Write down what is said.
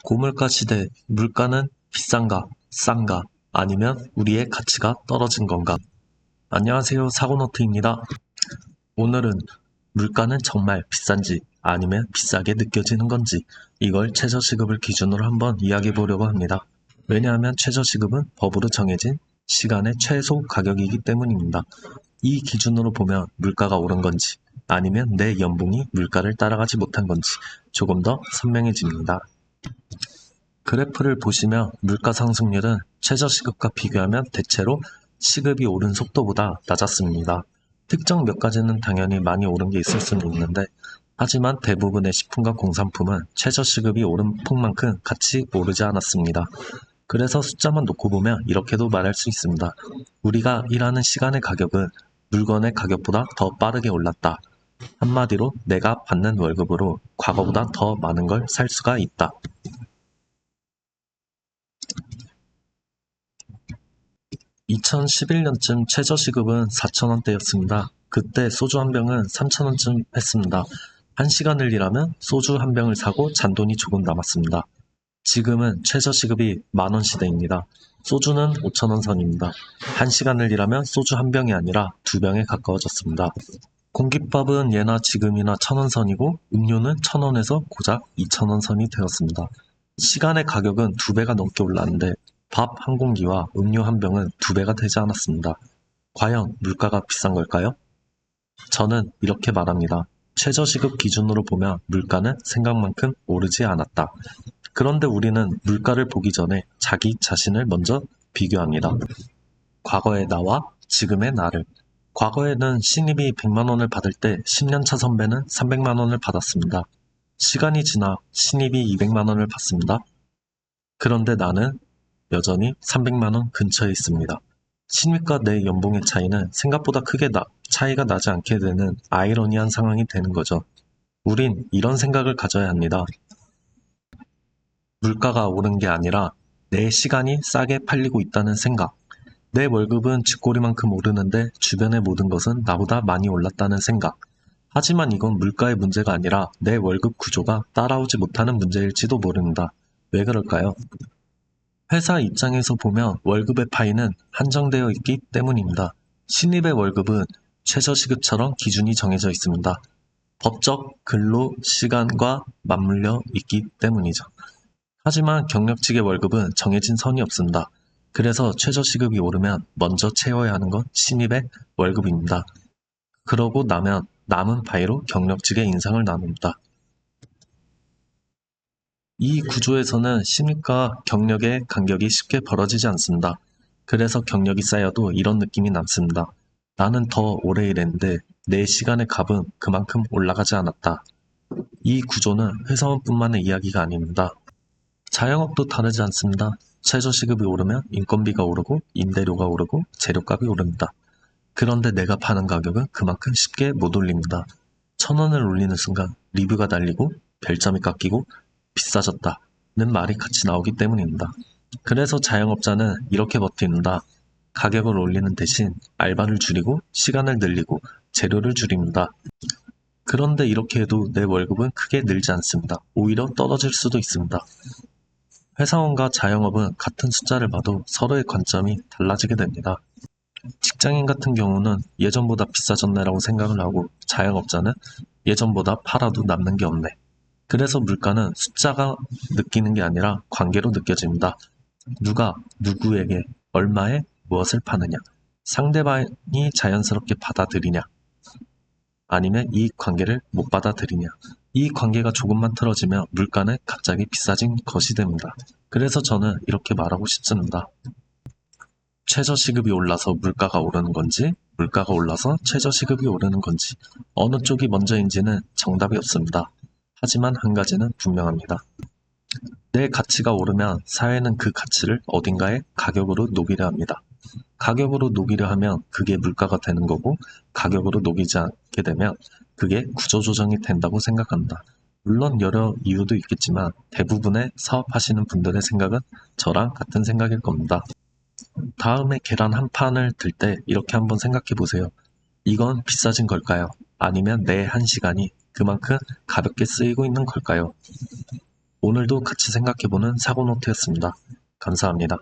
고물가 시대, 물가는 비싼가, 싼가, 아니면 우리의 가치가 떨어진 건가? 안녕하세요, 사고노트입니다. 오늘은 물가는 정말 비싼지 아니면 비싸게 느껴지는 건지 이걸 최저시급을 기준으로 한번 이야기해 보려고 합니다. 왜냐하면 최저시급은 법으로 정해진 시간의 최소 가격이기 때문입니다. 이 기준으로 보면 물가가 오른 건지 아니면 내 연봉이 물가를 따라가지 못한 건지 조금 더 선명해집니다. 그래프를 보시면 물가 상승률은 최저시급과 비교하면 대체로 시급이 오른 속도보다 낮았습니다. 특정 몇 가지는 당연히 많이 오른 게 있을 수는 있는데 하지만 대부분의 식품과 공산품은 최저시급이 오른 폭만큼 같이 오르지 않았습니다. 그래서 숫자만 놓고 보면 이렇게도 말할 수 있습니다. 우리가 일하는 시간의 가격은 물건의 가격보다 더 빠르게 올랐다. 한마디로 내가 받는 월급으로 과거보다 더 많은 걸 살 수가 있다. 2011년쯤 최저시급은 4,000원대였습니다. 그때 소주 한 병은 3,000원쯤 했습니다. 1시간을 일하면 소주 한 병을 사고 잔돈이 조금 남았습니다. 지금은 최저시급이 만원 시대입니다. 소주는 5,000원 선입니다. 1시간을 일하면 소주 한 병이 아니라 두 병에 가까워졌습니다. 공깃밥은 예나 지금이나 1,000원 선이고 음료는 1,000원에서 고작 2,000원 선이 되었습니다. 시간의 가격은 2배가 넘게 올랐는데 밥 한 공기와 음료 한 병은 2배가 되지 않았습니다. 과연 물가가 비싼 걸까요? 저는 이렇게 말합니다. 최저시급 기준으로 보면 물가는 생각만큼 오르지 않았다. 그런데 우리는 물가를 보기 전에 자기 자신을 먼저 비교합니다. 과거의 나와 지금의 나를. 과거에는 신입이 100만 원을 받을 때 10년차 선배는 300만 원을 받았습니다. 시간이 지나 신입이 200만 원을 받습니다. 그런데 나는 여전히 300만 원 근처에 있습니다. 신입과 내 연봉의 차이는 생각보다 크게 차이가 나지 않게 되는 아이러니한 상황이 되는 거죠. 우린 이런 생각을 가져야 합니다. 물가가 오른 게 아니라 내 시간이 싸게 팔리고 있다는 생각. 내 월급은 쥐꼬리만큼 오르는데 주변의 모든 것은 나보다 많이 올랐다는 생각. 하지만 이건 물가의 문제가 아니라 내 월급 구조가 따라오지 못하는 문제일지도 모릅니다. 왜 그럴까요? 회사 입장에서 보면 월급의 파이는 한정되어 있기 때문입니다. 신입의 월급은 최저시급처럼 기준이 정해져 있습니다. 법적 근로 시간과 맞물려 있기 때문이죠. 하지만 경력직의 월급은 정해진 선이 없습니다. 그래서 최저시급이 오르면 먼저 채워야 하는 건 신입의 월급입니다. 그러고 나면 남은 파이로 경력직의 인상을 나눕니다. 이 구조에서는 신입과 경력의 간격이 쉽게 벌어지지 않습니다. 그래서 경력이 쌓여도 이런 느낌이 남습니다. 나는 더 오래 일했는데 내 시간의 값은 그만큼 올라가지 않았다. 이 구조는 회사원뿐만의 이야기가 아닙니다. 자영업도 다르지 않습니다. 최저시급이 오르면 인건비가 오르고 임대료가 오르고 재료값이 오릅니다. 그런데 내가 파는 가격은 그만큼 쉽게 못 올립니다. 1,000원을 올리는 순간 리뷰가 달리고 별점이 깎이고 비싸졌다는 말이 같이 나오기 때문입니다. 그래서 자영업자는 이렇게 버팁니다. 가격을 올리는 대신 알바를 줄이고 시간을 늘리고 재료를 줄입니다. 그런데 이렇게 해도 내 월급은 크게 늘지 않습니다. 오히려 떨어질 수도 있습니다. 회사원과 자영업은 같은 숫자를 봐도 서로의 관점이 달라지게 됩니다. 직장인 같은 경우는 예전보다 비싸졌네라고 생각을 하고 자영업자는 예전보다 팔아도 남는 게 없네. 그래서 물가는 숫자가 느끼는 게 아니라 관계로 느껴집니다. 누가 누구에게 얼마에 무엇을 파느냐, 상대방이 자연스럽게 받아들이냐, 아니면 이 관계를 못 받아들이냐. 이 관계가 조금만 틀어지면 물가는 갑자기 비싸진 것이 됩니다. 그래서 저는 이렇게 말하고 싶습니다. 최저시급이 올라서 물가가 오르는 건지, 물가가 올라서 최저시급이 오르는 건지, 어느 쪽이 먼저인지는 정답이 없습니다. 하지만 한 가지는 분명합니다. 내 가치가 오르면 사회는 그 가치를 어딘가에 가격으로 녹이려 합니다. 가격으로 녹이려 하면 그게 물가가 되는 거고 가격으로 녹이지 않게 되면 그게 구조조정이 된다고 생각합니다. 물론 여러 이유도 있겠지만 대부분의 사업하시는 분들의 생각은 저랑 같은 생각일 겁니다. 다음에 계란 한 판을 들 때 이렇게 한번 생각해 보세요. 이건 비싸진 걸까요? 아니면 내 한 시간이 그만큼 가볍게 쓰이고 있는 걸까요? 오늘도 같이 생각해보는 사고노트였습니다. 감사합니다.